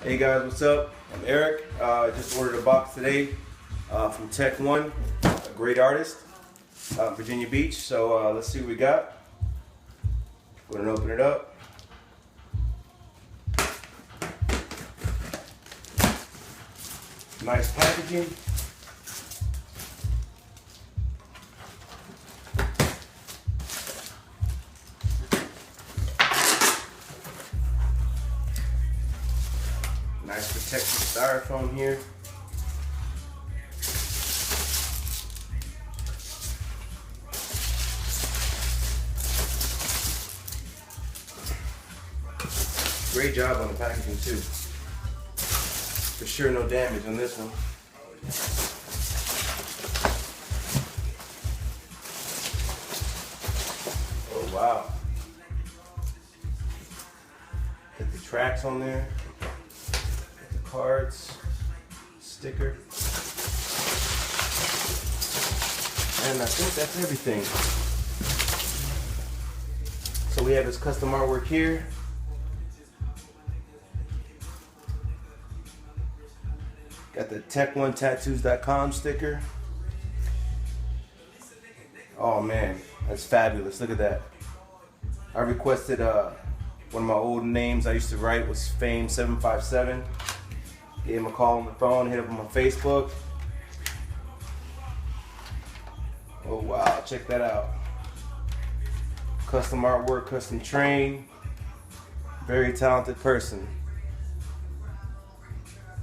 Hey guys, what's up? I'm Eric. Just ordered a box today from Tech One, a great artist out in Virginia Beach. So let's see what we got. Go ahead and open it up. Nice packaging. Nice protective styrofoam here. Great job on the packaging too. For sure no damage on this one. Oh wow. Got the tracks on there. Cards, sticker, and I think that's everything. So we have his custom artwork here. Got the tech1tattoos.com sticker. Oh man, that's fabulous. Look at that. I requested one of my old names I used to write was Fame757. Gave him a call on the phone, hit up him on Facebook. Oh wow, check that out. Custom artwork, custom train. Very talented person.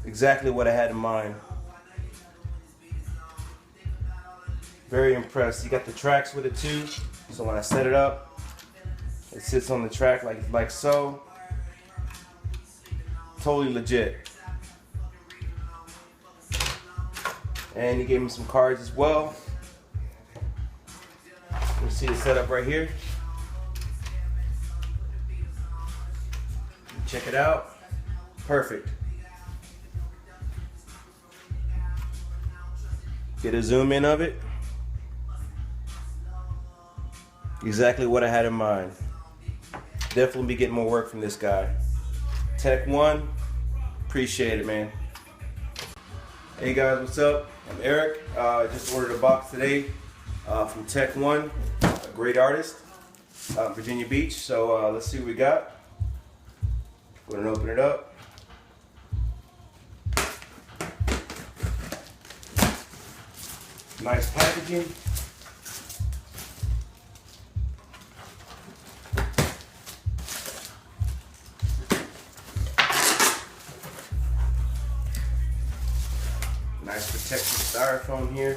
Exactly what I had in mind. Very impressed. You got the tracks with it too. So when I set it up, it sits on the track like so. Totally legit. And he gave me some cards as well. You see the setup right here. Check it out. Perfect. Get a zoom in of it. Exactly what I had in mind. Definitely be getting more work from this guy. Tech One, appreciate it, man. Hey guys, what's up? I'm Eric. Just ordered a box today from Tech One, a great artist out in Virginia Beach. So let's see what we got. Go ahead and open it up. Nice packaging. Nice protective styrofoam here.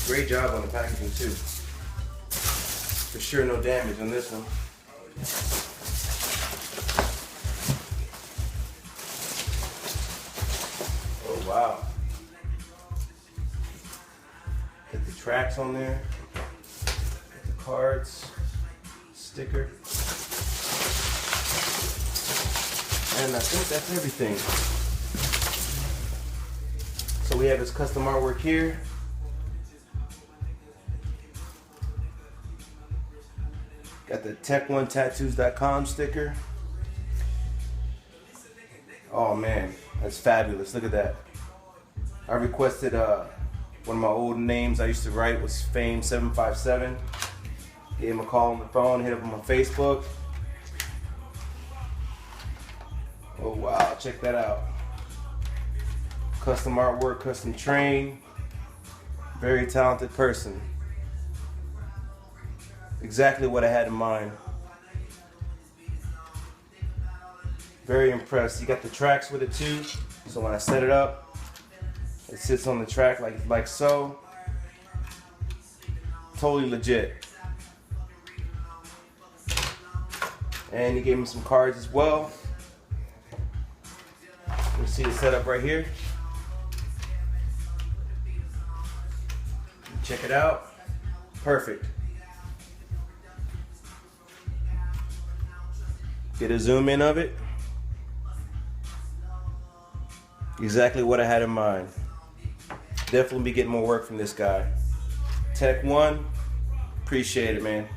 Great job on the packaging too. For sure no damage on this one. Oh wow. Got the tracks on there. Cards, sticker, and I think that's everything. So we have his custom artwork here. Got the tech1tattoos.com sticker. Oh man, that's fabulous. Look at that. I requested one of my old names I used to write was Fame757. Gave him a call on the phone, hit up him on Facebook. Oh wow, check that out. Custom artwork, custom train. Very talented person. Exactly what I had in mind. Very impressed. You got the tracks with it too. So when I set it up, it sits on the track like so. Totally legit. And he gave me some cards as well. You see the setup right here. Check it out. Perfect. Get a zoom in of it. Exactly what I had in mind. Definitely be getting more work from this guy. Tech One, appreciate it, man.